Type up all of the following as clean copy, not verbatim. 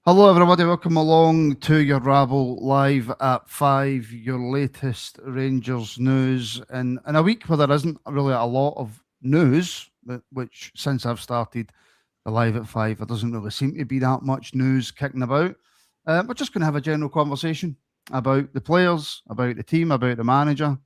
Hello, everybody. Welcome along to your Rabble live at 5, your latest Rangers news. And in a week where there isn't really a lot of news, which since I've started the live at 5, there doesn't really seem to be that much news kicking about. We're just going to have a general conversation about the players, about the team, about the manager,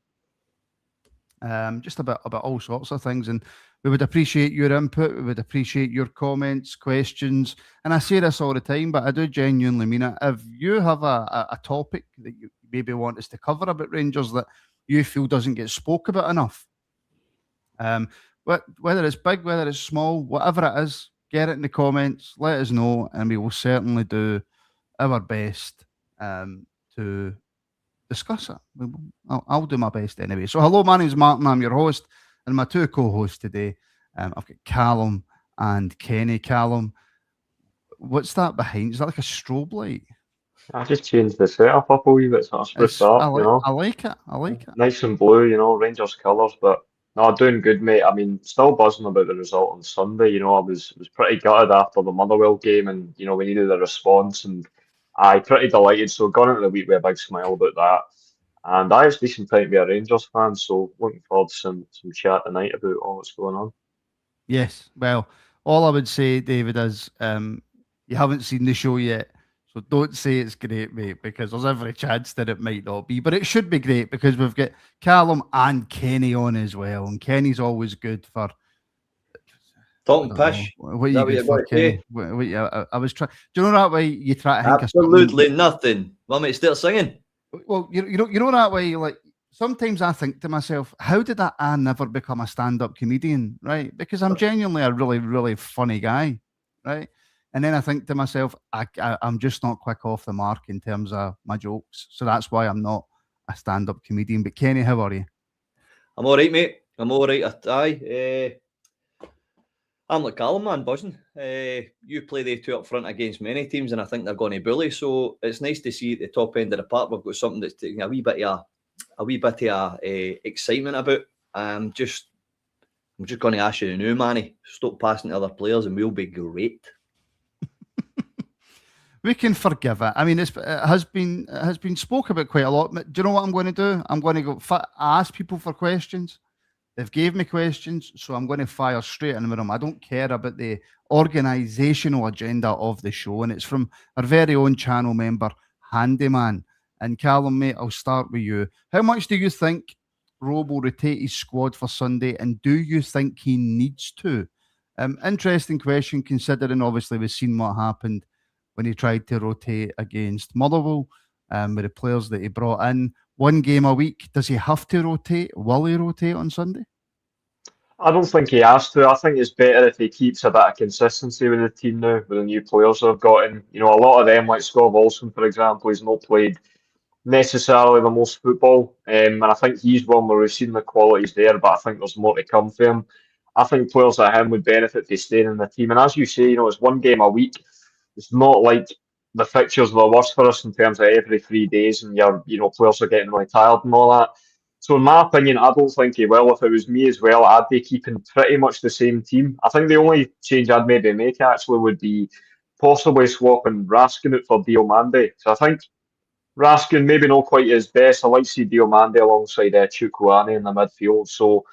just about all sorts of things. And we would appreciate your input. We would appreciate your comments, questions. And I say this all the time, but I do genuinely mean it. If you have a topic that you maybe want us to cover about Rangers that you feel doesn't get spoke about enough, whether it's big, whether it's small, whatever it is, get it in the comments, let us know, and we will certainly do our best to discuss it. I'll do my best anyway. So hello, my name's Martin, I'm your host, and my two co-hosts today, I've got Calum and Kenny. Calum, what's that behind? Is that like a strobe light? I just changed the setup up a wee bit, so I spruced up, I like it. I like it. Nice and blue, Rangers colours, but no, doing good, mate. I mean, still buzzing about the result on Sunday. I was pretty gutted after the Motherwell game, and we needed a response, and I pretty delighted. So gone into the week with a big smile about that, and it's decent time to be a Rangers fan. So looking forward to some chat tonight about all that's going on. Yes, well, all I would say, David, is you haven't seen the show yet. So don't say it's great, mate, because there's every chance that it might not be. But it should be great because we've got Calum and Kenny on as well. And Kenny's always good for talking pish. What are you good for, Kenny? I was trying. Do you know that way you try to think absolutely nothing? Want me to start singing? Well, you know that way. Like sometimes I think to myself, how did I never become a stand-up comedian? Right? Because I'm genuinely a really, really funny guy, right? And then I think to myself, I'm just not quick off the mark in terms of my jokes. So that's why I'm not a stand-up comedian. But Kenny, how are you? I'm all right, mate. I'm all right. I'm like Calum, man, buzzing. You play the two up front against many teams, and I think they're going to bully. So it's nice to see at the top end of the park we've got something that's taking a wee bit of excitement about. I'm just going to ask you now, Manny, stop passing to other players, and we'll be great. We can forgive it. I mean, it has been spoke about quite a lot. Do you know what I'm going to do? I'm going to go ask people for questions. They've gave me questions, so I'm going to fire straight in with them. I don't care about the organisational agenda of the show, and it's from our very own channel member, Handyman. And Calum, mate, I'll start with you. How much do you think Rob will rotate his squad for Sunday, and do you think he needs to? Interesting question, considering obviously we've seen what happened when he tried to rotate against Motherwell with the players that he brought in. One game a week. Does he have to rotate? Will he rotate on Sunday? I don't think he has to. I think it's better if he keeps a bit of consistency with the team now, with the new players they've got in. A lot of them, like Scott Olsen, for example, he's not played necessarily the most football. And I think he's one where we've seen the qualities there, but I think there's more to come for him. I think players like him would benefit from staying in the team. And as you say, it's one game a week. It's not like the fixtures were worse for us in terms of every 3 days and players are getting really tired and all that. So in my opinion, I don't think he will. If it was me as well, I'd be keeping pretty much the same team. I think the only change I'd maybe make actually would be possibly swapping Raskin out for Diomande. So I think Raskin maybe not quite his best. I like to see Diomande alongside Chukwueze in the midfield. So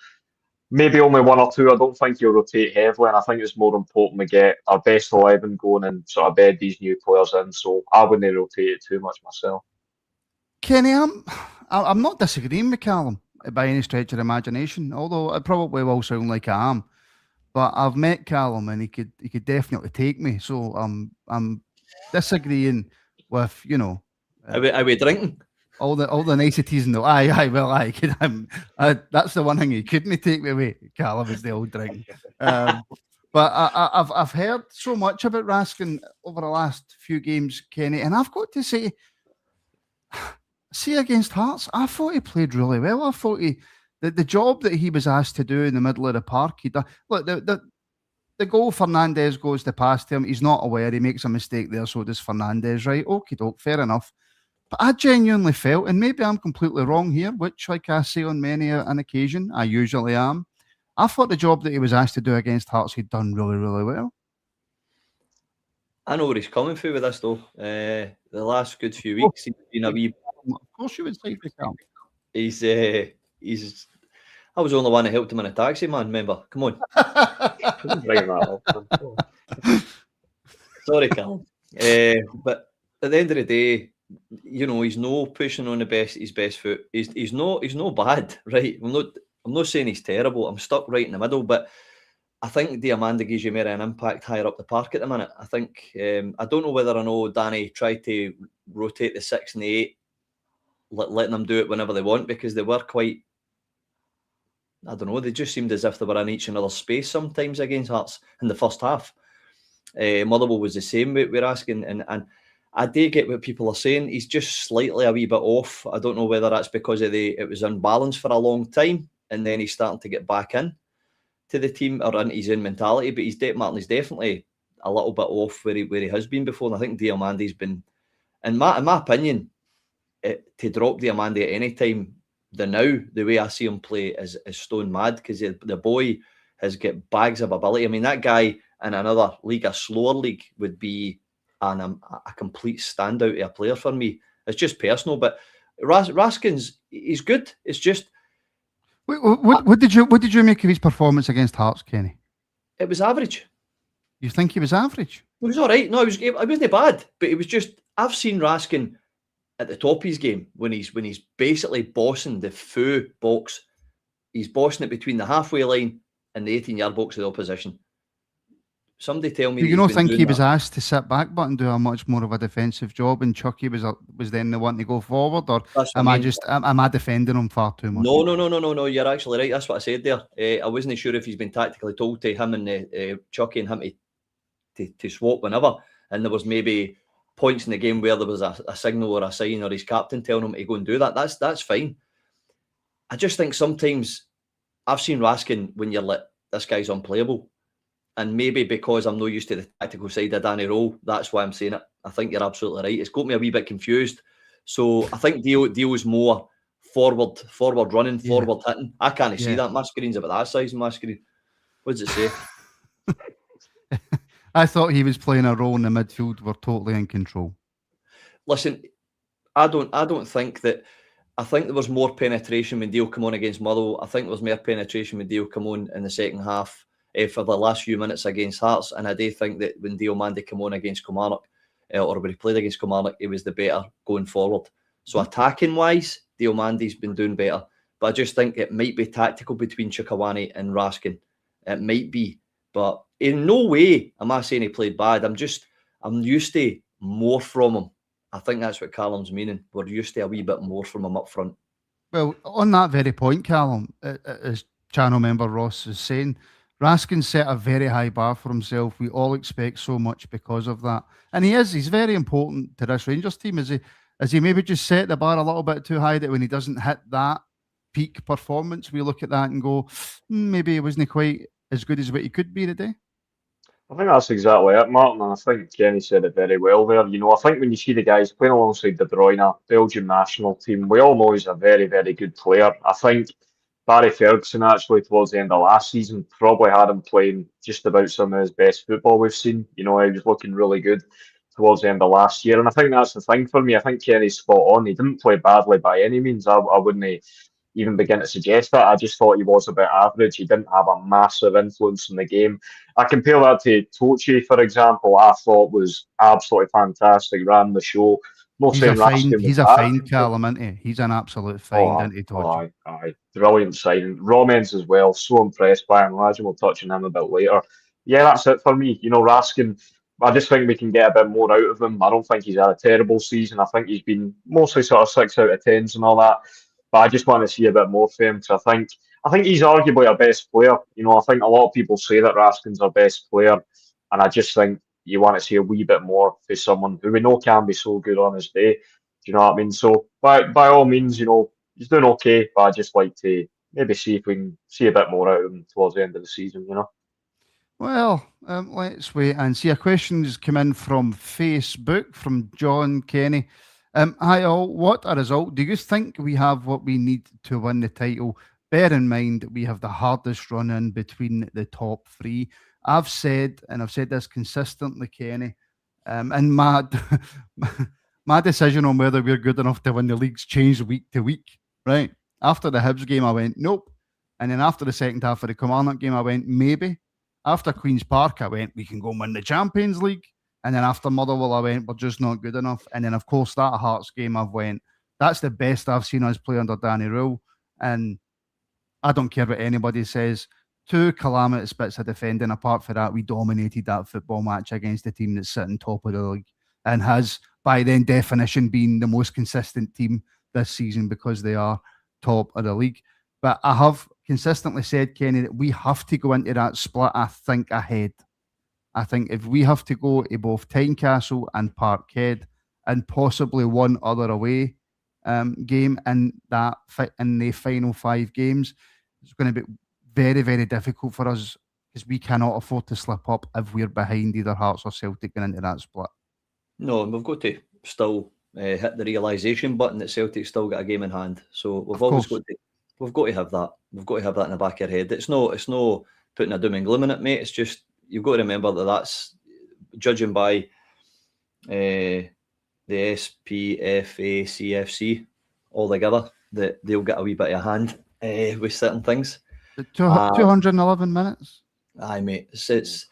maybe only one or two. I don't think he'll rotate heavily, and I think it's more important to get our best 11 going and sort of bed these new players in. So I wouldn't rotate it too much myself. Kenny, I'm not disagreeing with Calum by any stretch of the imagination, although I probably will sound like I am. But I've met Calum and he could definitely take me. So I'm disagreeing with, Are we drinking? All the niceties and that's the one thing he couldn't take me away. Calum is the old drink. But I've heard so much about Raskin over the last few games, Kenny, and I've got to say, against Hearts, I thought he played really well. I thought the job that he was asked to do in the middle of the park, he done. Look, the goal Fernandez goes to pass to him. He's not aware. He makes a mistake there, so does Fernandez, right? Okie doke, fair enough. But I genuinely felt, and maybe I'm completely wrong here, which, like I say on many an occasion, I usually am. I thought the job that he was asked to do against Hearts, he'd done really, really well. I know where he's coming through with this, though. The last good few weeks, he's been a wee... Of course you would say for Calum. He's... I was the only one who helped him in a taxi, man, remember? Come on. Bring that up. Sorry, Calum. But at the end of the day, you know, he's no pushing on his best foot. He's no bad, right? I'm not saying he's terrible. I'm stuck right in the middle, but I think Diamanda gives you more an impact higher up the park at the minute. I think I don't know whether I know Danny tried to rotate the 6 and the 8, letting them do it whenever they want, because they were quite, I don't know, they just seemed as if they were in each another's space sometimes against Hearts in the first half. Motherwell was the same with Raskin, and I do get what people are saying. He's just slightly a wee bit off. I don't know whether that's because it was unbalanced for a long time, and then he's starting to get back in to the team or into his own mentality. But Martin is definitely a little bit off where he has been before. And I think Diamandi's been, in my opinion, to drop Diamandi at any time, the way I see him play is stone mad, because the boy has got bags of ability. I mean, that guy in another league, a slower league, would be a complete standout of a player for me. It's just personal, but Raskin's, he's good. It's just... What did you make of his performance against Hearts, Kenny? It was average. You think he was average? It was all right. No, it wasn't bad, but it was just, I've seen Raskin at the top of his game when he's basically bossing the full box. He's bossing it between the halfway line and the 18-yard box of the opposition. Somebody tell me. Do you not think he was asked to sit back but and do a much more of a defensive job, and Chucky was then the one to go forward, or am I defending him far too much? No. You're actually right. That's what I said there. I wasn't sure if he's been tactically told to him and Chucky and him to swap whenever, and there was maybe points in the game where there was a signal or a sign or his captain telling him to go and do that. That's fine. I just think sometimes I've seen Raskin when you're like, this guy's unplayable. And maybe because I'm not used to the tactical side of Danny Rowe, that's why I'm saying it. I think you're absolutely right. It's got me a wee bit confused. So I think Dio's more forward running, forward hitting. I can't see that. My screen's about that size in my screen. What does it say? I thought he was playing a role in the midfield. We're totally in control. Listen, I don't think that. I think there was more penetration when Dio came on against Motherwell. I think there was more penetration when Dio came on in the second half for the last few minutes against Hearts. And I do think that when Diamandi came on against Kilmarnock, or when he played against Kilmarnock, he was the better going forward. So attacking wise, Diamandi's been doing better. But I just think it might be tactical between Chikawani and Raskin. It might be. But in no way am I saying he played bad. I'm used to more from him. I think that's what Calum's meaning. We're used to a wee bit more from him up front. Well, on that very point, Calum, as channel member Ross is saying, Raskin set a very high bar for himself. We all expect so much because of that. And he's very important to this Rangers team. Has he maybe just set the bar a little bit too high, that when he doesn't hit that peak performance, we look at that and go, maybe he wasn't quite as good as what he could be today? I think that's exactly it, Martin, and I think Kenny said it very well there. You know, I think when you see the guys playing alongside De Bruyne, Belgian national team, we all know he's a very, very good player. I think Barry Ferguson, actually, towards the end of last season, probably had him playing just about some of his best football we've seen. You know, he was looking really good towards the end of last year, and I think that's the thing for me. I think Kenny's spot on. He didn't play badly by any means. I wouldn't even begin to suggest that. I just thought he was a bit average. He didn't have a massive influence in the game. I compare that to Tochi, for example. I thought was absolutely fantastic, ran the show. He's a fine Calum, isn't he? He's an absolute find, isn't he, Tochi? Aye. Brilliant signing. Romans as well. So impressed by him. Imagine we'll touch on him a bit later. Yeah, that's it for me. You know, Raskin, I just think we can get a bit more out of him. I don't think he's had a terrible season. I think he's been mostly sort of 6 out of 10s and all that. But I just want to see a bit more from him, because I think he's arguably our best player. You know, I think a lot of people say that Raskin's our best player, and I just think you want to see a wee bit more for someone who we know can be so good on his day. Do you know what I mean? So by all means, you know, he's doing okay, but I just like to maybe see if we can see a bit more out of him towards the end of the season, you know. Well, let's wait and see. A question's come in from Facebook from John Kenny. Hi all, what a result. Do you think we have what we need to win the title? Bear in mind we have the hardest run in between the top 3. I've said, and I've said this consistently, Kenny, And my decision on whether we're good enough to win the league's changed week to week, right? After the Hibs game, I went, nope. And then after the second half of the Kilmarnock game, I went, maybe. After Queen's Park, I went, we can go and win the Champions League. And then after Motherwell, I went, we're just not good enough. And then, of course, that Hearts game, I've went, that's the best I've seen us play under Danny Rule. And I don't care what anybody says. 2 calamitous bits of defending. Apart from that, we dominated that football match against the team that's sitting top of the league and has, by then definition, been the most consistent team this season because they are top of the league. But I have consistently said, Kenny, that we have to go into that split, I think, ahead. I think if we have to go to both Tynecastle and Parkhead and possibly one other away game in the final 5 games, it's going to be very, very difficult for us because we cannot afford to slip up if we're behind either Hearts or Celtic going into that split. No, and we've got to still hit the realisation button that Celtic's still got a game in hand. So we've got to have that. We've got to have that in the back of our head. It's no putting a doom and gloom in it, mate. It's just you've got to remember that's judging by the SPFA CFC all together, that they'll get a wee bit of a hand with certain things. 211 minutes. Aye, mate. It's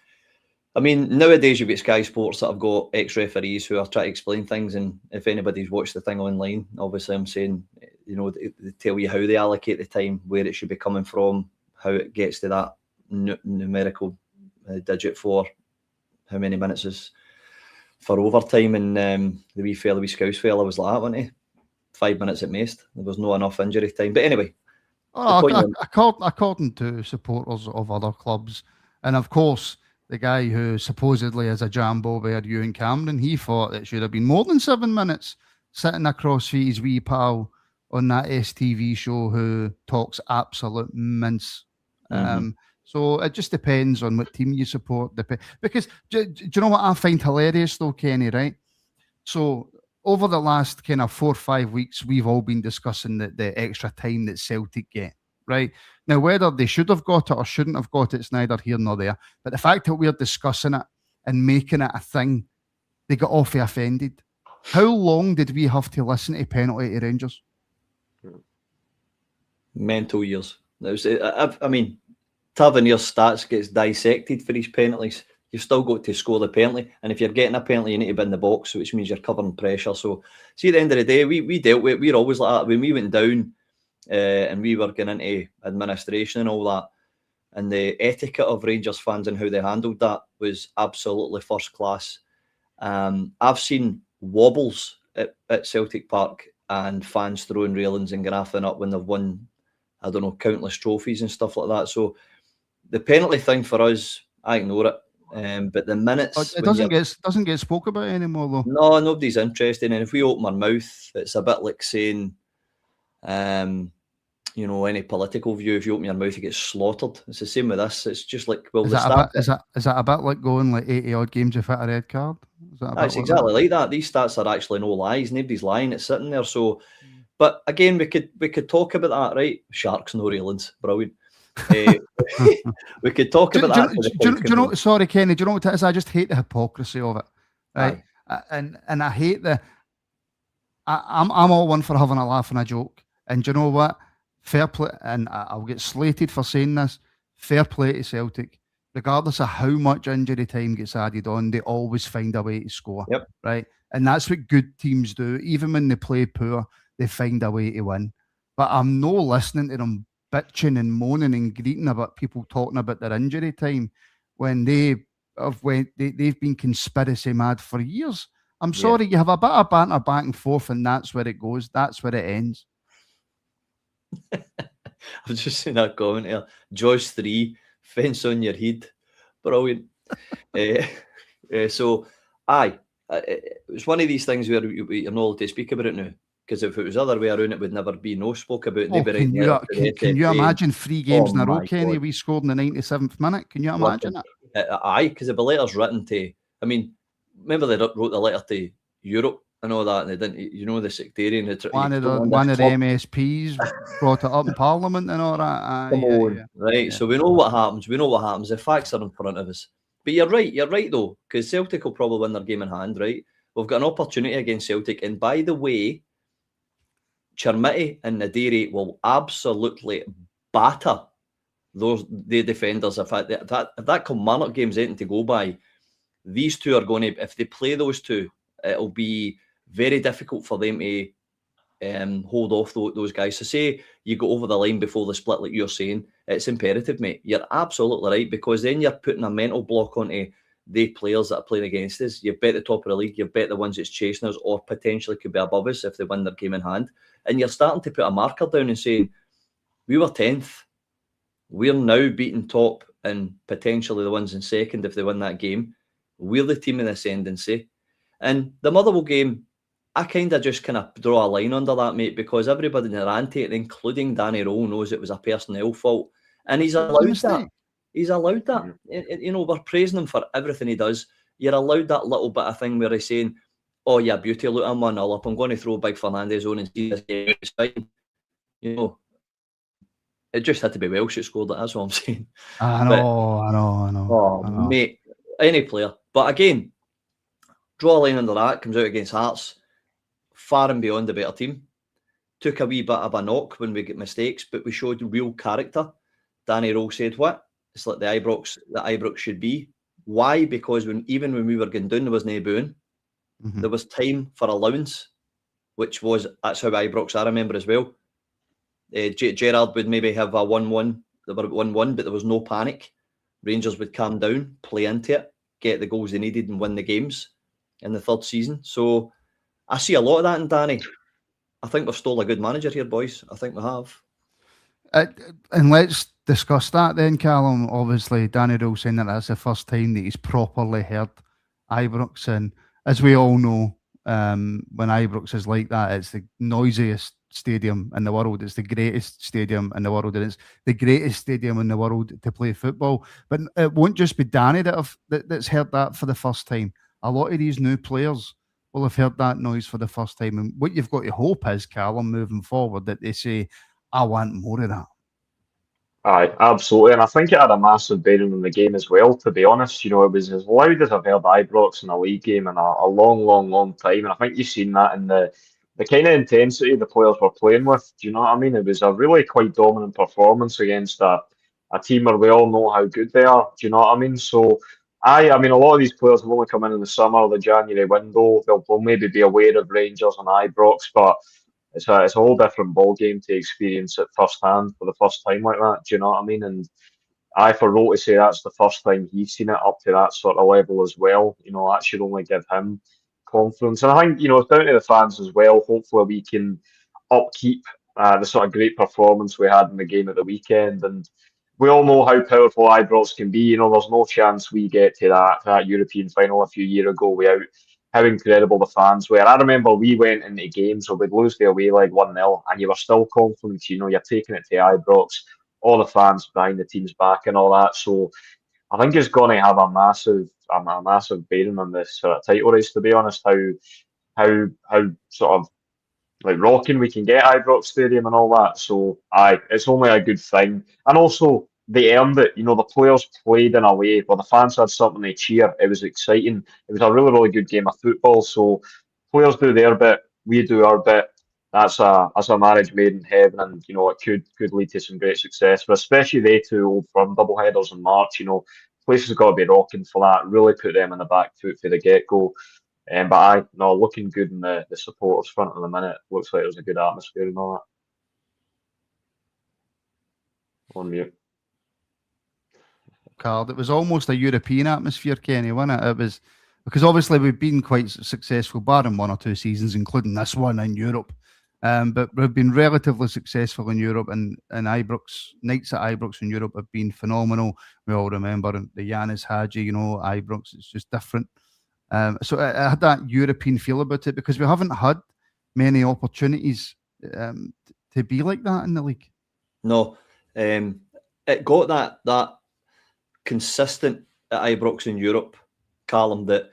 I mean, nowadays you've got Sky Sports that have got ex-referees who are trying to explain things, and if anybody's watched the thing online, obviously I'm saying, they tell you how they allocate the time, where it should be coming from, how it gets to that numerical digit for how many minutes is for overtime, and the wee Scouse fella was like that, wasn't he? 5 minutes at most. There was no enough injury time. But anyway. According to supporters of other clubs, and of course, the guy who supposedly is a Jambo bear, Ewan Cameron, he thought it should have been more than 7 minutes sitting across his wee pal on that STV show who talks absolute mince. So it just depends on what team you support. Because do you know what I find hilarious though, Kenny, right? So over the last kind of 4 or 5 weeks, we've all been discussing the extra time that Celtic get, right? Now, whether they should have got it or shouldn't have got it, it's neither here nor there. But the fact that we're discussing it and making it a thing, they got awfully offended. How long did we have to listen to penalty to Rangers? Mental years. I mean, Tavernier's stats gets dissected for these penalties. You've still got to score the penalty, and if you're getting a penalty, you need to be in the box, which means you're covering pressure. So, see, at the end of the day, we dealt with it. We're always like that. When we went down and we were getting into administration and all that, and the etiquette of Rangers fans and how they handled that was absolutely first class. I've seen wobbles at Celtic Park and fans throwing railings and graphing up when they've won, I don't know, countless trophies and stuff like that. So the penalty thing for us, I ignore it. But the minutes, it doesn't get spoke about anymore though. No, nobody's interested. And if we open our mouth, it's a bit like saying, any political view. If you open your mouth, you get slaughtered. It's the same with this. It's just like, well, is that a bit like going like 80 odd games without a red card? That's exactly like that. These stats are actually no lies. Nobody's lying. It's sitting there. So, but again, we could talk about that, right? Sharks, no railings, brilliant. We could talk about that. Sorry, Kenny. Do you know what it is? I just hate the hypocrisy of it, right? And I hate I'm all one for having a laugh and a joke. And do you know what? Fair play, and I'll get slated for saying this. Fair play to Celtic, regardless of how much injury time gets added on, they always find a way to score. Yep. Right, and that's what good teams do. Even when they play poor, they find a way to win. But I'm no listening to them bitching and moaning and greeting about people talking about their injury time when they've been conspiracy mad for years. I'm sorry, you have a bit of banter back and forth, and that's where it goes. That's where it ends. I've just seen that comment here. Josh 3, fence on your head. Brilliant. So, it's one of these things where you're not allowed to speak about it now. Because if it was the other way around, it would never be spoke about. Can you imagine 3 games in a row, Kenny? We scored in the 97th minute. Can you imagine it? Aye, because the letter's written to. I mean, remember they wrote the letter to Europe and all that, and they didn't. The sectarian. One of the MSPs brought it up in Parliament and all that. Come on, right? Yeah. So we know what happens. The facts are in front of us. But you're right though, because Celtic will probably win their game in hand, right? We've got an opportunity against Celtic, and by the way, Chermiti and Nadiri will absolutely batter the defenders. If that Kilmarnock game's anything to go by, these two are going to, if they play those two, it'll be very difficult for them to hold off those guys. So say you go over the line before the split, like you're saying, it's imperative, mate. You're absolutely right, because then you're putting a mental block onto the players that are playing against us. You've bet the top of the league, you've bet the ones that's chasing us or potentially could be above us if they win their game in hand. And you're starting to put a marker down and saying, we were 10th. We're now beating top and potentially the ones in second if they win that game. We're the team in ascendancy. And the Motherwell game, I kind of draw a line under that, mate, because everybody in the ante, including Danny Rowe, knows it was a personnel fault. And he's allowed that. He's allowed that. You know, we're praising him for everything he does. You're allowed that little bit of thing where he's saying, oh, yeah, beauty, look, I'm 1-0 up. I'm going to throw Big Fernandez on and see this game. It's fine. You know, it just had to be Welsh that scored it. That's what I'm saying. I know. Mate, any player. But again, draw a line under that, comes out against Hearts, far and beyond the better team. Took a wee bit of a knock when we get mistakes, but we showed real character. Danny Rowe said, what? It's like the Ibrox should be. Why? Because even when we were going down, there was no booing. Mm-hmm. There was time for allowance, that's how Ibrox I remember as well. Gerrard would maybe have a 1-1, they were 1-1, but there was no panic. Rangers would calm down, play into it, get the goals they needed and win the games in the third season. So I see a lot of that in Danny. I think we've stole a good manager here, boys. I think we have. And let's discuss that then, Calum. Obviously, Danny Rowe saying that that's the first time that he's properly heard Ibrox. And as we all know, when Ibrox is like that, it's the noisiest stadium in the world. It's the greatest stadium in the world, and it's the greatest stadium in the world to play football. But it won't just be Danny that's heard that for the first time. A lot of these new players will have heard that noise for the first time. And what you've got to hope is, Calum, moving forward, that they say, I want more of that. Aye, absolutely. And I think it had a massive bearing on the game as well, to be honest. You know, it was as loud as I've heard Ibrox in a league game in a long time. And I think you've seen that in the kind of intensity the players were playing with. Do you know what I mean? It was a really quite dominant performance against a team where we all know how good they are. Do you know what I mean? So, I mean, a lot of these players will only come in the summer, the January window. They'll maybe be aware of Rangers and Ibrox, but it's a whole different ball game to experience it firsthand for the first time like that. Do you know what I mean? And for Rowe to say that's the first time he's seen it up to that sort of level as well, you know, that should only give him confidence. And I think, you know, it's down to the fans as well. Hopefully we can upkeep the sort of great performance we had in the game at the weekend. And we all know how powerful Ibrox can be. You know, there's no chance we get to that European final a few years ago without how incredible the fans were. I remember we went into games where we'd lose the away leg 1-0 and you were still confident, you know, you're taking it to Ibrox, all the fans behind the team's back and all that. So I think it's going to have a massive bearing on this title race, to be honest, how sort of like rocking we can get Ibrox Stadium and all that. So it's only a good thing. And also they earned it. You know, the players played in a way where the fans had something to cheer. It was exciting. It was a really good game of football. So players do their bit, we do our bit. That's a marriage made in heaven, and you know it could lead to some great success. But especially they two Old Firm double headers in March. You know, place has got to be rocking for that. Really put them in the back foot for the get go. But looking good in the supporters front in the minute. Looks like there's a good atmosphere and all that. On mute. Card. It was almost a European atmosphere, Kenny, wasn't it? It was because obviously we've been quite successful, barring 1 or 2 seasons, including this one in Europe. But we've been relatively successful in Europe, and Ibrox nights at Ibrox in Europe have been phenomenal. We all remember the Yanis Hadji, you know, Ibrox. It's just different. So I had that European feel about it because we haven't had many opportunities to be like that in the league. No, it got that consistent at Ibrox in Europe, Calum, that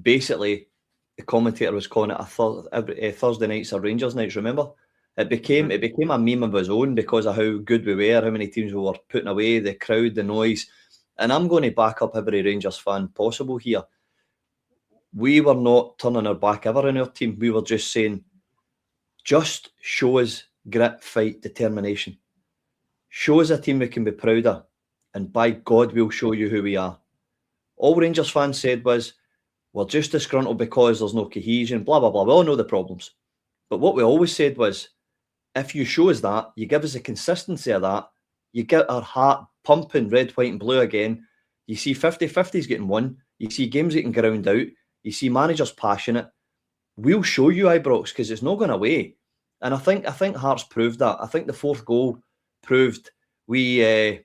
basically the commentator was calling it every Thursday nights are Rangers nights. Remember, it became a meme of its own because of how good we were, how many teams we were putting away, the crowd, the noise. and I'm going to back up every Rangers fan possible here. We were not turning our back ever on our team. We were just saying, just show us grit, fight, determination. Show us a team we can be proud of, and by God, we'll show you who we are. All Rangers fans said was, we're just disgruntled because there's no cohesion, blah, blah, blah. We all know the problems. But what we always said was, if you show us that, you give us the consistency of that, you get our heart pumping red, white and blue again. You see 50-50s getting won. You see games getting ground out. You see managers passionate. We'll show you, Ibrox, because it's not going away. And I think Hearts proved that. I think the fourth goal proved the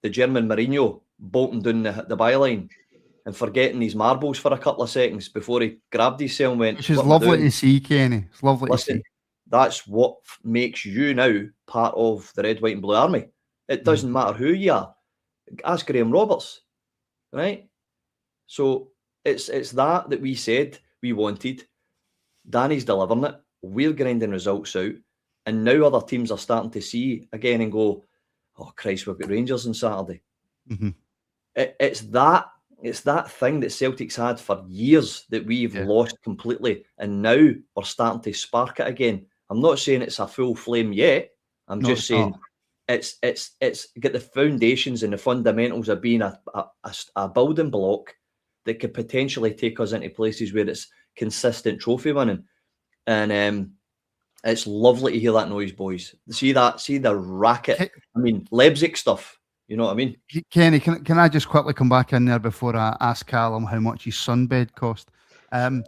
German Mourinho bolting down the byline and forgetting his marbles for a couple of seconds before he grabbed himself and went. Which is lovely to see, Kenny. It's lovely to see. That's what makes you now part of the Red, White and Blue Army. It doesn't matter who you are. Ask Graham Roberts, right? So it's that we said we wanted. Danny's delivering it. We're grinding results out. And now other teams are starting to see again and go, oh, Christ, we've got Rangers on Saturday. Mm-hmm. It's that thing that Celtic's had for years that we've lost completely. And now we're starting to spark it again. I'm not saying it's a full flame yet. I'm just saying it's got the foundations and the fundamentals of being a building block that could potentially take us into places where it's consistent trophy winning. And it's lovely to hear that noise, boys. See the racket. I mean, Leipzig stuff. You know what I mean? Kenny, can I just quickly come back in there before I ask Calum how much his sunbed cost? But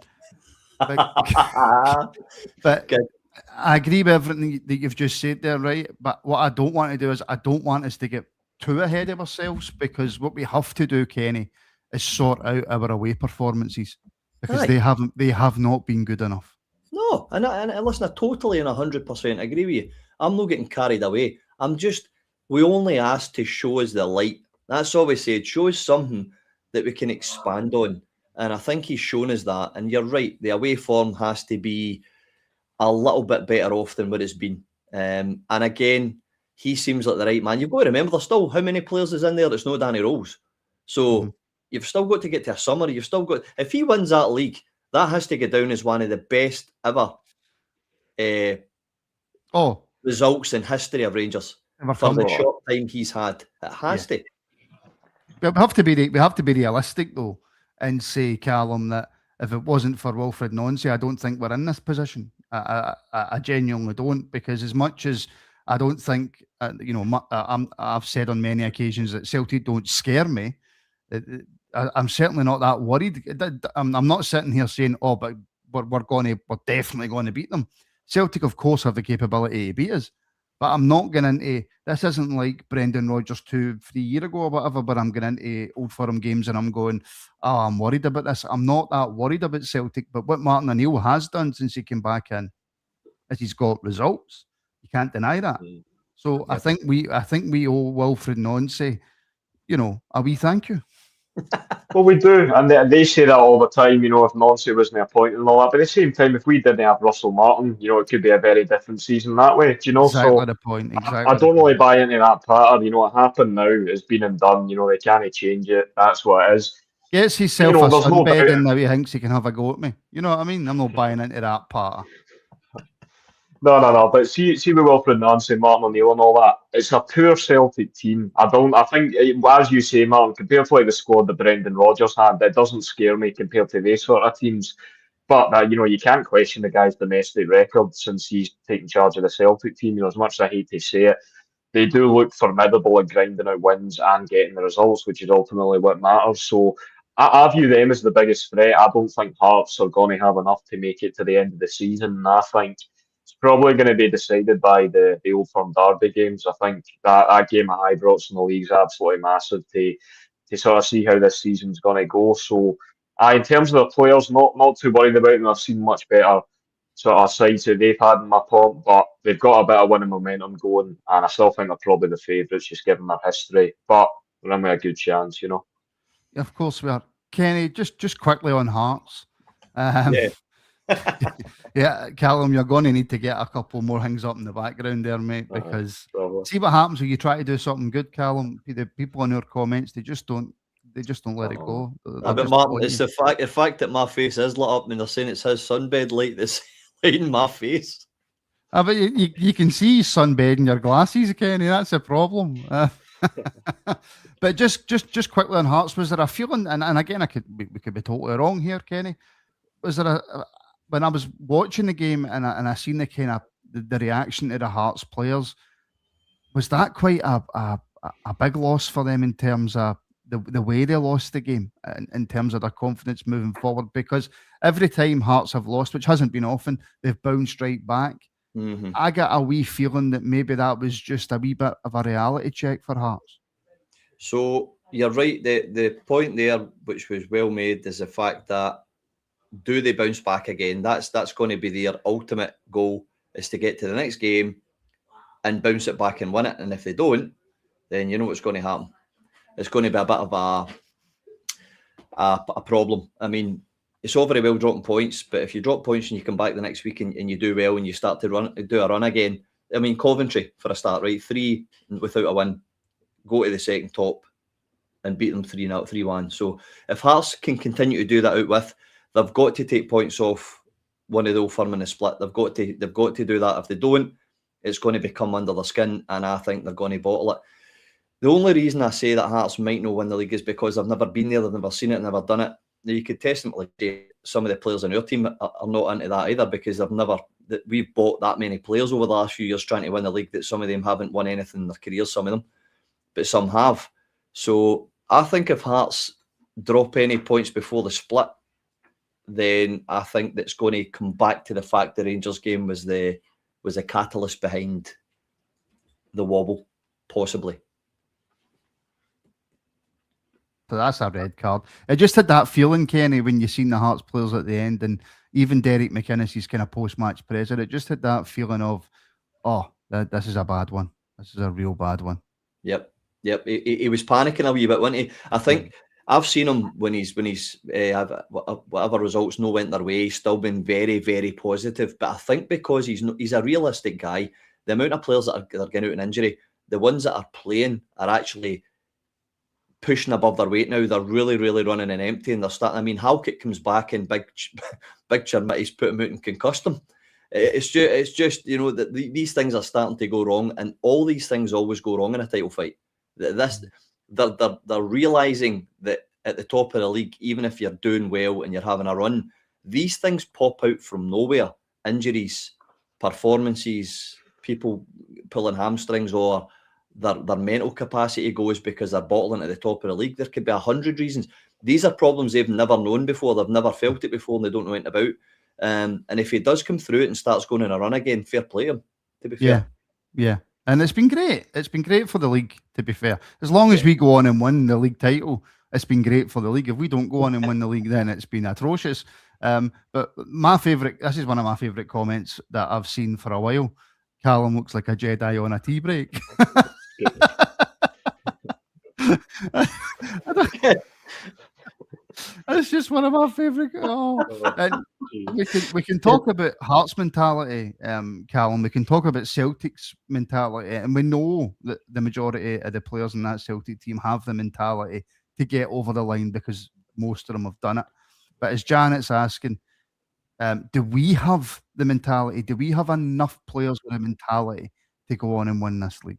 I agree with everything that you've just said there, right? But what I don't want to do is I don't want us to get too ahead of ourselves, because what we have to do, Kenny, is sort out our away performances, because they have not been good enough. No, and listen, I totally and 100% agree with you. I'm not getting carried away. We only asked to show us the light. That's all we said. Show us something that we can expand on. And I think he's shown us that. And you're right, the away form has to be a little bit better off than what it's been. And again, he seems like the right man. You've got to remember, there's still how many players is in there that's no Danny Rose. So you've still got to get to a summary. You've still got, if he wins that league, that has to go down as one of the best ever results in history of Rangers for the short time he's had. It has to. We have to be realistic though, and say, Calum, that if it wasn't for Wilfred Nancy, I don't think we're in this position. I genuinely don't, because as much as I don't think, I've said on many occasions that Celtic don't scare me. I'm certainly not that worried. I'm not sitting here saying, but we're definitely going to beat them. Celtic, of course, have the capability to beat us, but I'm not going into, this isn't like Brendan Rodgers 2-3 years ago or whatever, but I'm going into Old Firm games and I'm going, I'm worried about this. I'm not that worried about Celtic, but what Martin O'Neill has done since he came back in is he's got results. You can't deny that. So I think we owe Wilfred Nancy, a wee thank you. Well, we do, and they say that all the time, if Nancy wasn't appointed and all that. But at the same time, if we didn't have Russell Martin, it could be a very different season that way. Exactly so the point. Exactly. I don't really buy into that pattern. What happened now is been and done. They can't change it. That's what it is. Gets himself a sunbed and now he thinks he can have a go at me. You know what I mean? I'm not buying into that part. No. But see with Wilfred Nancy, Martin O'Neill and all that, it's a poor Celtic team. I think, as you say, Martin, compared to the squad that Brendan Rodgers had, that doesn't scare me compared to these sort of teams. But, you can't question the guy's domestic record since he's taken charge of the Celtic team. As much as I hate to say it, they do look formidable at grinding out wins and getting the results, which is ultimately what matters. So I view them as the biggest threat. I don't think Hearts are going to have enough to make it to the end of the season. And I think it's probably going to be decided by the Old Firm derby games. I think that game at Ibrox in the league is absolutely massive to sort of see how this season's going to go. So, in terms of the players, not too worried about them. I've seen much better sort of sides that they've had in my pomp, but they've got a bit of winning momentum going, and I still think they're probably the favourites, just given their history. But we're in with a good chance, Of course we are. Kenny, just quickly on Hearts. Yeah, Calum, you're going to need to get a couple more things up in the background there, mate, because see what happens when you try to do something good, Calum. The people in our comments, they just don't let it go. But Martin, it's the fact that my face is lit up and they're saying it's his sunbed light that's lighting my face. But you can see sunbed in your glasses, Kenny. That's a problem. But just quickly on Hearts, was there a feeling? And again, we could be totally wrong here, Kenny. Was there when I was watching the game and I seen the kind of the reaction to the Hearts players? Was that quite a big loss for them in terms of the way they lost the game, in terms of their confidence moving forward? Because every time Hearts have lost, which hasn't been often, they've bounced right back. Mm-hmm. I got a wee feeling that maybe that was just a wee bit of a reality check for Hearts. So you're right. The point there, which was well made, is the fact that do they bounce back again? That's going to be their ultimate goal, is to get to the next game and bounce it back and win it. And if they don't, then you know what's going to happen. It's going to be a bit of a problem. I mean, it's all very well dropping points, but if you drop points and you come back the next week and you do well and you start to do a run again, I mean, Coventry for a start, right? 3 without a win, go to the second top and beat them 3-0, 3-1. So if Hearts can continue to do that out with, they've got to take points off one of the Old Firm in the split. They've got to do that. If they don't, it's going to become under their skin, and I think they're going to bottle it. The only reason I say that Hearts might not win the league is because they've never been there, they've never seen it, never done it. Now, you could testament say some of the players on our team are not into that either, because we've bought that many players over the last few years trying to win the league that some of them haven't won anything in their careers, some of them, but some have. So I think if Hearts drop any points before the split, then I think that's going to come back to the fact the Rangers game was the catalyst behind the wobble, possibly. So that's a red card. It just had that feeling, Kenny, when you seen the Hearts players at the end, and even Derek McInnes's kind of post-match presser, it just had that feeling of, this is a bad one. This is a real bad one. Yep. He was panicking a wee bit, wasn't he? I think I've seen him when he's whatever results no went their way, he's still been very, very positive. But I think because he's a realistic guy, the amount of players that are getting out in injury, the ones that are playing are actually pushing above their weight now. They're really, really running and empty, and they're starting. I mean, Halkett comes back and big Chermitty's put him out and concussed him. It's just that these things are starting to go wrong, and all these things always go wrong in a title fight. They're realising that at the top of the league, even if you're doing well and you're having a run, these things pop out from nowhere. Injuries, performances, people pulling hamstrings, or their mental capacity goes because they're bottling at the top of the league. There could be 100 reasons. These are problems they've never known before. They've never felt it before, and they don't know anything about. And if he does come through it and starts going on a run again, fair play him, to be fair. Yeah. And it's been great. It's been great for the league, to be fair. As long as we go on and win the league title, it's been great for the league. If we don't go on and win the league, then it's been atrocious. But this is one of my favourite comments that I've seen for a while. Calum looks like a Jedi on a tea break. It's just one of my favourite. We can talk about Hearts mentality, Calum. We can talk about Celtic's mentality, and we know that the majority of the players in that Celtic team have the mentality to get over the line because most of them have done it. But as Janet's asking, do we have the mentality? Do we have enough players with the mentality to go on and win this league?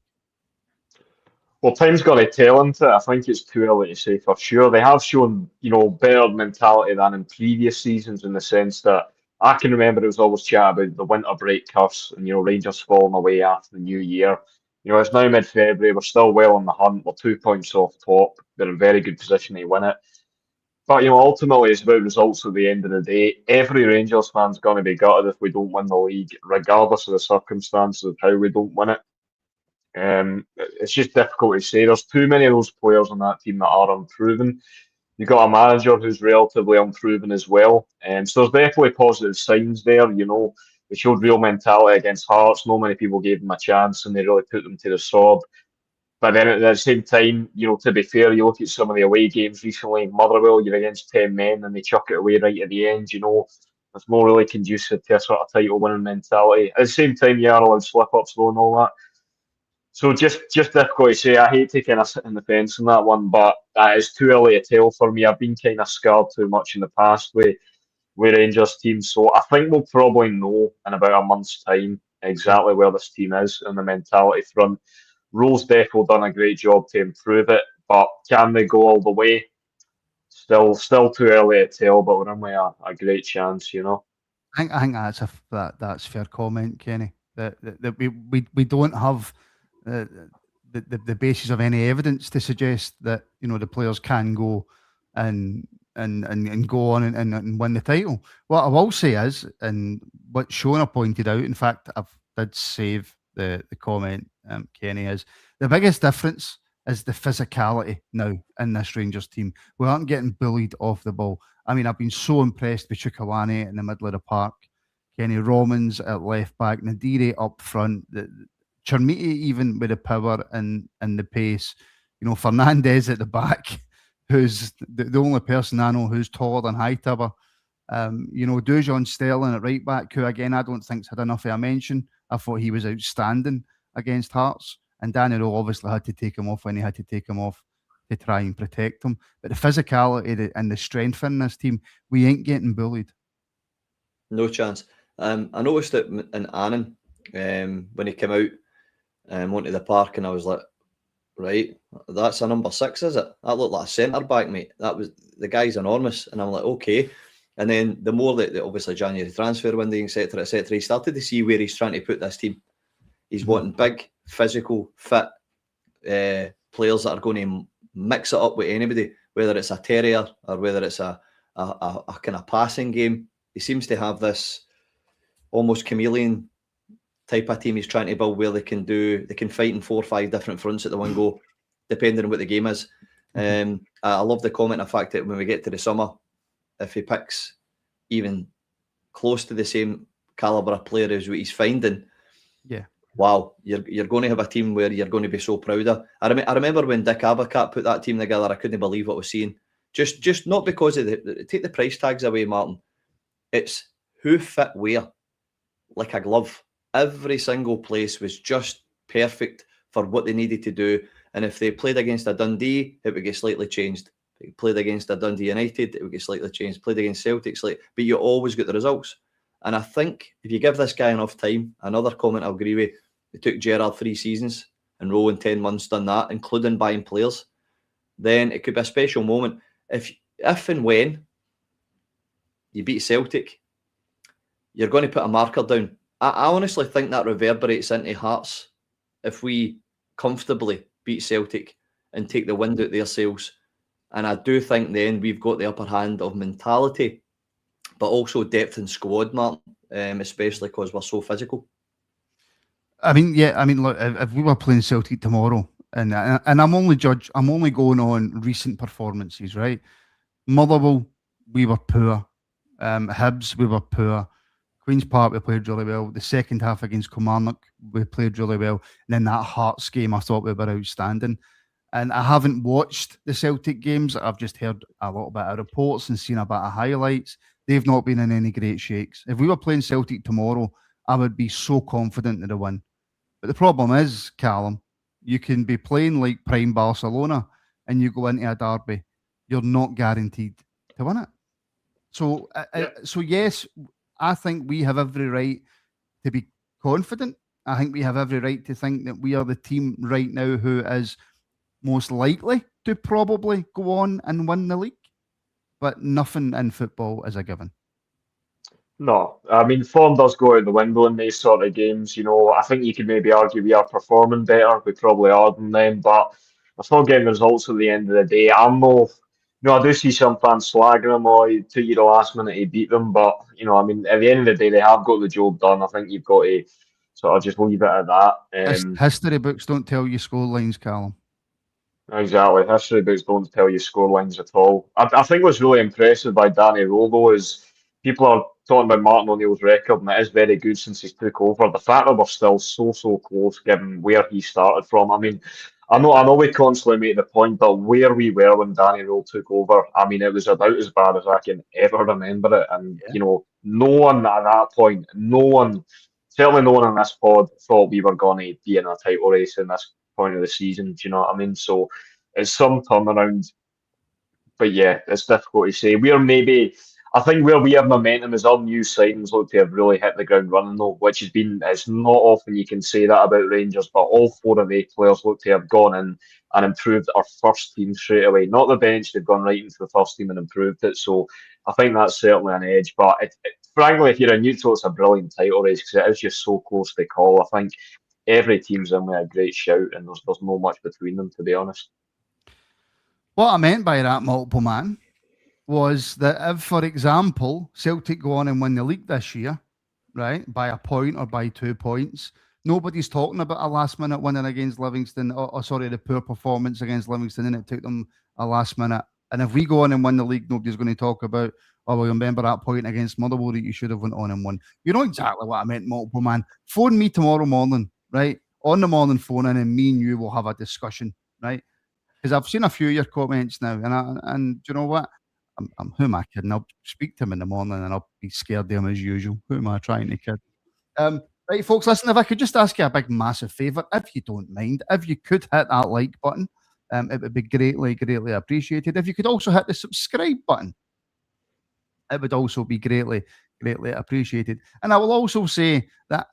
Well, time's got to tell into it. I think it's too early to say for sure. They have shown, better mentality than in previous seasons, in the sense that I can remember there was always chat about the winter break curse and, Rangers falling away after the new year. It's now mid-February. We're still well on the hunt. We're 2 points off top. They're in a very good position to win it. But, ultimately, it's about results at the end of the day. Every Rangers fan's going to be gutted if we don't win the league, regardless of the circumstances of how we don't win it. It's just difficult to say. There's too many of those players on that team that are unproven. You've got a manager who's relatively unproven as well. So there's definitely positive signs there. They showed real mentality against Hearts. Not many people gave them a chance, and they really put them to the sword. But then at the same time, to be fair, you look at some of the away games recently. Motherwell, you're against 10 men, and they chuck it away right at the end. It's more really conducive to a sort of title-winning mentality. At the same time, you are allowed slip-ups though and all that. So just difficult to say. I hate to kind of sit in the fence on that one, but it's too early to tell for me. I've been kind of scarred too much in the past with Rangers teams, so I think we'll probably know in about a month's time exactly where this team is on the mentality front. Rowe's definitely done a great job to improve it, but can they go all the way? Still too early to tell, but we're in with a great chance, you know. I think that's fair comment, Kenny. That we don't have the basis of any evidence to suggest that the players can go and go on and win the title. What I will say is, and what Shona pointed out, in fact, I did save the comment, Kenny, is the biggest difference is the physicality now in this Rangers team. We aren't getting bullied off the ball. I mean, I've been so impressed with Chukwueze in the middle of the park, Kenny Romans at left back, Nadiri up front, Chermiti even with the power and the pace. Fernandez at the back, who's the only person I know who's taller than Hightower. Dujon Sterling at right back, who again I don't think's had enough of a mention. I thought he was outstanding against Hearts. And Danny Rowe obviously had to take him off when he had to take him off to try and protect him. But the physicality and the strength in this team, we ain't getting bullied. No chance. I noticed it in Annan when he came out onto the park, and I was like, right, that's a number 6, is it? That looked like a centre back, mate. The guy's enormous. And I'm like, okay. And then the more that obviously January transfer window, etc., he started to see where he's trying to put this team. He's wanting big, physical, fit players that are going to mix it up with anybody, whether it's a terrier or whether it's a kind of passing game. He seems to have this almost chameleon type of team he's trying to build, where they can fight in 4 or 5 different fronts at the one go, depending on what the game is. I love the comment of the fact that when we get to the summer, if he picks even close to the same calibre of player as what he's finding, wow, you're going to have a team where you're going to be so proud of. I remember when Dick Abacat put that team together, I couldn't believe what I was seeing. Just not because of take the price tags away, Martin. It's who fit where, like a glove. Every single place was just perfect for what they needed to do. And if they played against a Dundee, it would get slightly changed. If they played against a Dundee United, it would get slightly changed. Played against Celtic, but you always get the results. And I think if you give this guy enough time, another comment I'll agree with, it took Gerrard 3 seasons and Rowe in 10 months done that, including buying players, then it could be a special moment. If and when you beat Celtic, you're going to put a marker down. I honestly think that reverberates into Hearts if we comfortably beat Celtic and take the wind out their sails. And I do think then we've got the upper hand of mentality, but also depth in squad, Martin, especially because we're so physical. Look, if we were playing Celtic tomorrow, and I'm only going on recent performances, right? Motherwell, we were poor. Hibs, we were poor. Queen's Park, we played really well. The second half against Kilmarnock, we played really well. And then that Hearts game, I thought we were outstanding. And I haven't watched the Celtic games. I've just heard a little bit of reports and seen a bit of highlights. They've not been in any great shakes. If we were playing Celtic tomorrow, I would be so confident in the win. But the problem is, Calum, you can be playing like prime Barcelona and you go into a derby, you're not guaranteed to win it. So yes, I think we have every right to be confident. I think we have every right to think that we are the team right now who is most likely to probably go on and win the league. But nothing in football is a given. No, I mean, form does go out the window in these sort of games. I think you could maybe argue we are performing better. We probably are than them, but it's not getting results at the end of the day. I do see some fans slagging them, or it took you the last minute to beat them, but, at the end of the day, they have got the job done. I think you've got to sort of just leave it at that. History books don't tell you score lines, Calum. Exactly. History books don't tell you score lines at all. I think what's really impressive by Danny Rowe, though, is people are talking about Martin O'Neill's record, and it is very good since he took over. The fact that we're still so close, given where he started from. I mean, I know we constantly make the point, but where we were when Danny Rowe took over, I mean, it was about as bad as I can ever remember it. And, no one at that point, certainly no one in this pod thought we were going to be in a title race in this point of the season. Do you know what I mean? So it's some turnaround. But yeah, it's difficult to say. I think where we have momentum is our new signings look to have really hit the ground running though, it's not often you can say that about Rangers, but all 4 of 8 players look to have gone in and improved our first team straight away. Not the bench, they've gone right into the first team and improved it. So I think that's certainly an edge. But frankly, if you're a neutral, it's a brilliant title race because it is just so close to call. I think every team's in with a great shout and there's no much between them, to be honest. What I meant by that, multiple man, was that if, for example, Celtic go on and win the league this year, right, by a point or by 2 points, nobody's talking about a last-minute winning against Livingston, the poor performance against Livingston, and it took them a last minute. And if we go on and win the league, nobody's going to talk about, oh, well, remember that point against Motherwell that you should have went on and won. You know exactly what I meant, multiple man. Phone me tomorrow morning, right, on the morning phone, and me and you will have a discussion, right? Because I've seen a few of your comments now, and do you know what? Who am I kidding? I'll speak to him in the morning and I'll be scared of him as usual. Who am I trying to kid? Right, folks, listen, if I could just ask you a big, massive favour, if you don't mind, if you could hit that like button, it would be greatly, greatly appreciated. If you could also hit the subscribe button, it would also be greatly, greatly appreciated. And I will also say that,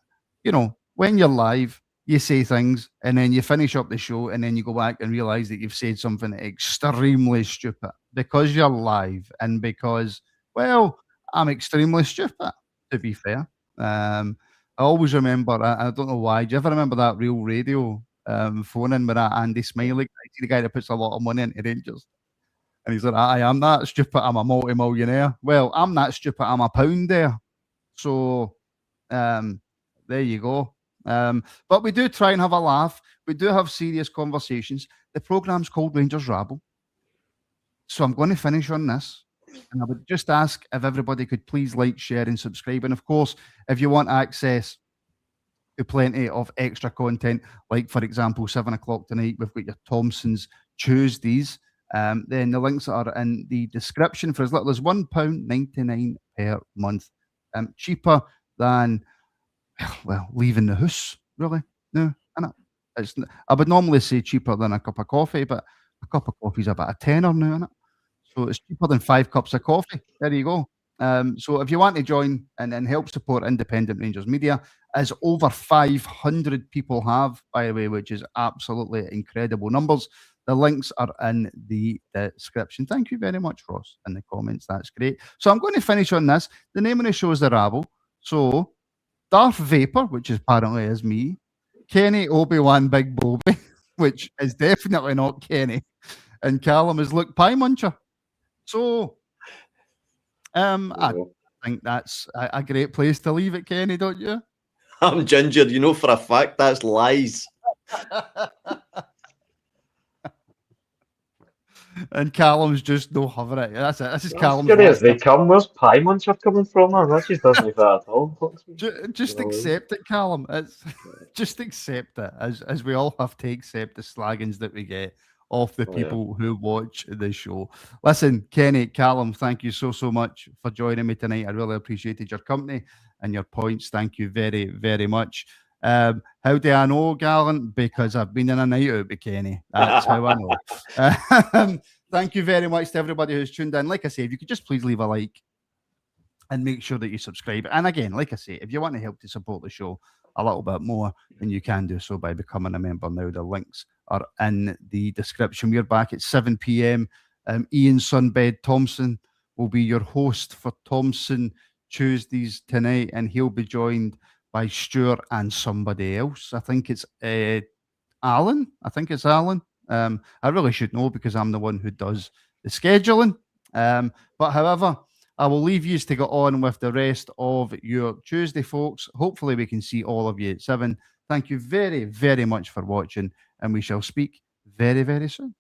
when you're live, you say things and then you finish up the show and then you go back and realise that you've said something extremely stupid because you're live and because, well, I'm extremely stupid, to be fair. I always remember, I don't know why, do you ever remember that Real Radio phone-in with that Andy Smiley, the guy that puts a lot of money into Rangers? And he's like, I am that stupid, I'm a multi-millionaire. Well, I'm that stupid, I'm a pound there. So, there you go. But we do try and have a laugh. We do have serious conversations. The programme's called Rangers Rabble. So I'm going to finish on this. And I would just ask if everybody could please like, share and subscribe. And of course, if you want access to plenty of extra content, like for example, 7 o'clock tonight, we've got your Thompson's Tuesdays. Then the links are in the description for as little as £1.99 per month. Cheaper than... well, leaving the house, really? No, I would normally say cheaper than a cup of coffee, but a cup of coffee is about a tenner now, isn't it? So it's cheaper than 5 cups of coffee. There you go. So if you want to join and help support independent Rangers media, as over 500 people have, by the way, which is absolutely incredible numbers, the links are in the description. Thank you very much, Ross, in the comments. That's great. So I'm going to finish on this. The name of the show is The Rabble. So Darth Vapor, which apparently is me, Kenny Obi-Wan Big Bobby, which is definitely not Kenny, and Calum is Luke Pie Muncher. So, I think that's a great place to leave it, Kenny, don't you? I'm Ginger. You know for a fact that's lies. And Calum's just no hover it. That's it. This is Calum's. As they come, where's Pie Muncher coming from? That just doesn't fit at all. Just accept it, Calum. Just accept it, as we all have to accept the slaggings that we get off the people who watch the show. Listen, Kenny, Calum, thank you so much for joining me tonight. I really appreciated your company and your points. Thank you very, very much. How do I know, Gallant? Because I've been in a night out with Kenny. That's how I know. Thank you very much to everybody who's tuned in. Like I say, if you could just please leave a like and make sure that you subscribe. And again, like I say, if you want to help to support the show a little bit more, then you can do so by becoming a member now. The links are in the description. We're back at 7 p.m. Ian Sunbed Thompson will be your host for Thompson Tuesdays tonight, and he'll be joined by Stuart and somebody else. I think it's Alan. I really should know because I'm the one who does the scheduling. But however, I will leave you to get on with the rest of your Tuesday, folks. Hopefully we can see all of you at 7. Thank you very, very much for watching, and we shall speak very, very soon.